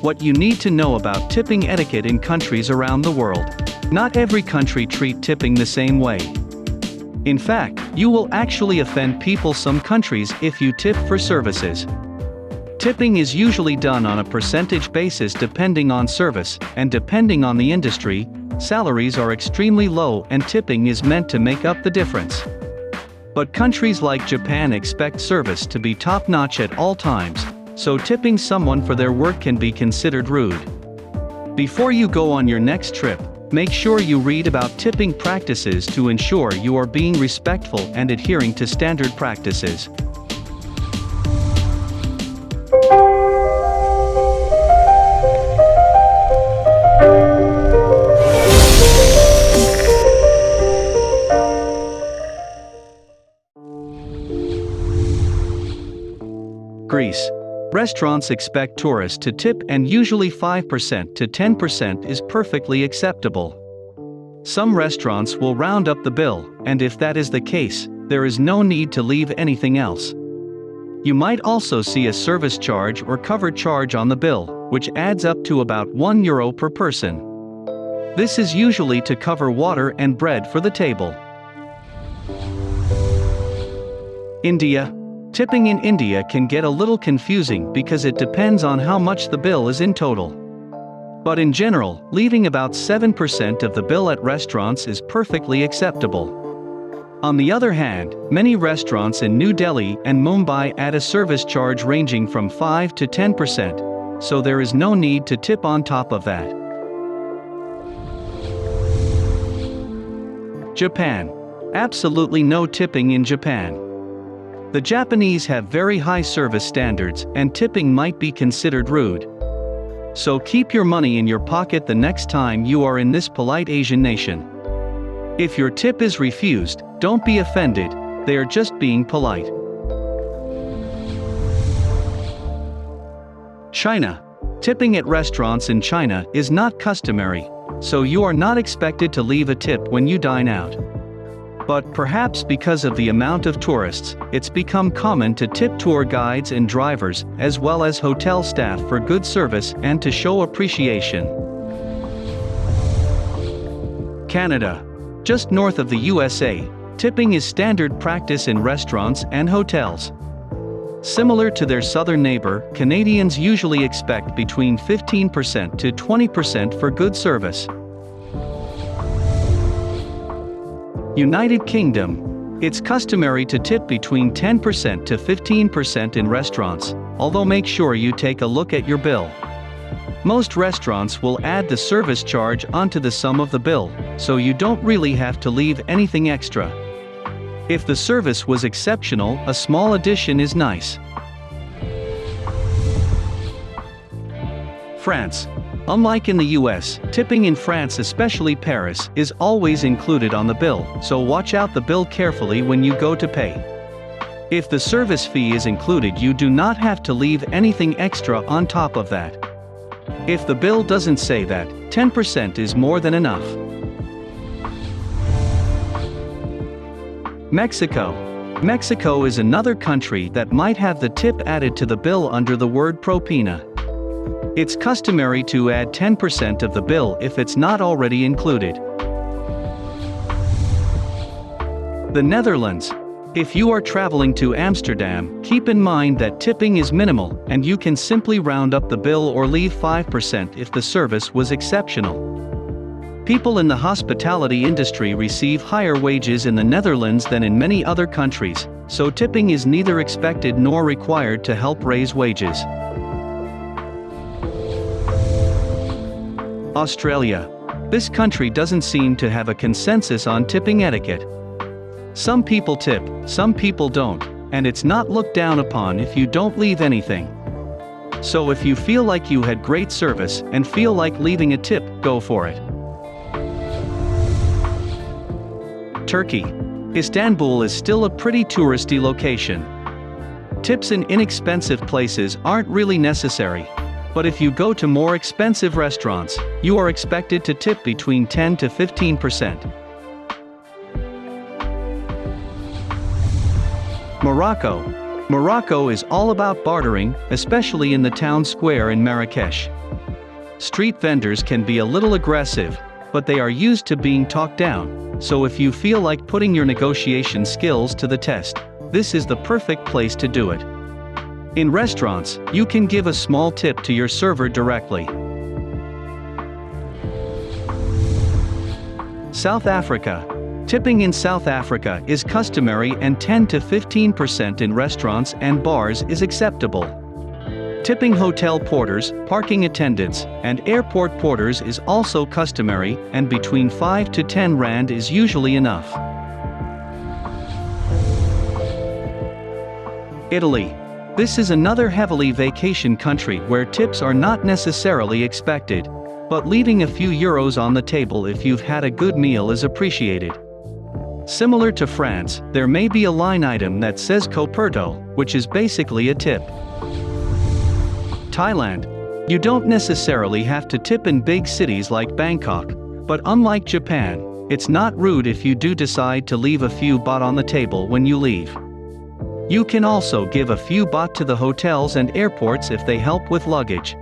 What you need to know about tipping etiquette in countries around the world. Not every country treats tipping the same way. In fact, you will actually offend people some countries if you tip for services. Tipping is usually done on a percentage basis depending on service, and depending on the industry, salaries are extremely low and tipping is meant to make up the difference. But countries like Japan expect service to be top-notch at all times, so tipping someone for their work can be considered rude. Before you go on your next trip, make sure you read about tipping practices to ensure you are being respectful and adhering to standard practices. Greece. Restaurants expect tourists to tip, and usually 5% to 10% is perfectly acceptable. Some restaurants will round up the bill, and if that is the case, there is no need to leave anything else. You might also see a service charge or cover charge on the bill, which adds up to about €1 per person. This is usually to cover water and bread for the table. India. Tipping in India can get a little confusing because it depends on how much the bill is in total. But in general, leaving about 7% of the bill at restaurants is perfectly acceptable. On the other hand, many restaurants in New Delhi and Mumbai add a service charge ranging from 5 to 10%, so there is no need to tip on top of that. Japan. Absolutely no tipping in Japan. The Japanese have very high service standards, and tipping might be considered rude. So keep your money in your pocket the next time you are in this polite Asian nation. If your tip is refused, don't be offended, they are just being polite. China. Tipping at restaurants in China is not customary, so you are not expected to leave a tip when you dine out. But perhaps because of the amount of tourists, it's become common to tip tour guides and drivers, as well as hotel staff for good service and to show appreciation. Canada. Just north of the USA, tipping is standard practice in restaurants and hotels. Similar to their southern neighbor, Canadians usually expect between 15% to 20% for good service. United Kingdom. It's customary to tip between 10% to 15% in restaurants, although make sure you take a look at your bill. Most restaurants will add the service charge onto the sum of the bill, so you don't really have to leave anything extra. If the service was exceptional, a small addition is nice. France. Unlike in the US, tipping in France, especially Paris, is always included on the bill, so watch out the bill carefully when you go to pay. If the service fee is included, you do not have to leave anything extra on top of that. If the bill doesn't say that, 10% is more than enough. Mexico. Mexico is another country that might have the tip added to the bill under the word propina. It's customary to add 10% of the bill if it's not already included. The Netherlands. If you are traveling to Amsterdam, keep in mind that tipping is minimal, and you can simply round up the bill or leave 5% if the service was exceptional. People in the hospitality industry receive higher wages in the Netherlands than in many other countries, so tipping is neither expected nor required to help raise wages. Australia. This country doesn't seem to have a consensus on tipping etiquette. Some people tip, some people don't, and it's not looked down upon if you don't leave anything. So if you feel like you had great service and feel like leaving a tip, go for it. Turkey. Istanbul is still a pretty touristy location. Tips in inexpensive places aren't really necessary. But if you go to more expensive restaurants, you are expected to tip between 10 to 15%. Morocco. Morocco is all about bartering, especially in the town square in Marrakesh. Street vendors can be a little aggressive, but they are used to being talked down, so if you feel like putting your negotiation skills to the test, this is the perfect place to do it. In restaurants, you can give a small tip to your server directly. South Africa. Tipping in South Africa is customary and 10 to 15% in restaurants and bars is acceptable. Tipping hotel porters, parking attendants, and airport porters is also customary, and between 5 to 10 rand is usually enough. Italy. This is another heavily vacation country where tips are not necessarily expected, but leaving a few euros on the table if you've had a good meal is appreciated. Similar to France, there may be a line item that says coperto, which is basically a tip. Thailand. You don't necessarily have to tip in big cities like Bangkok, but unlike Japan, it's not rude if you do decide to leave a few baht on the table when you leave. You can also give a few baht to the hotels and airports if they help with luggage.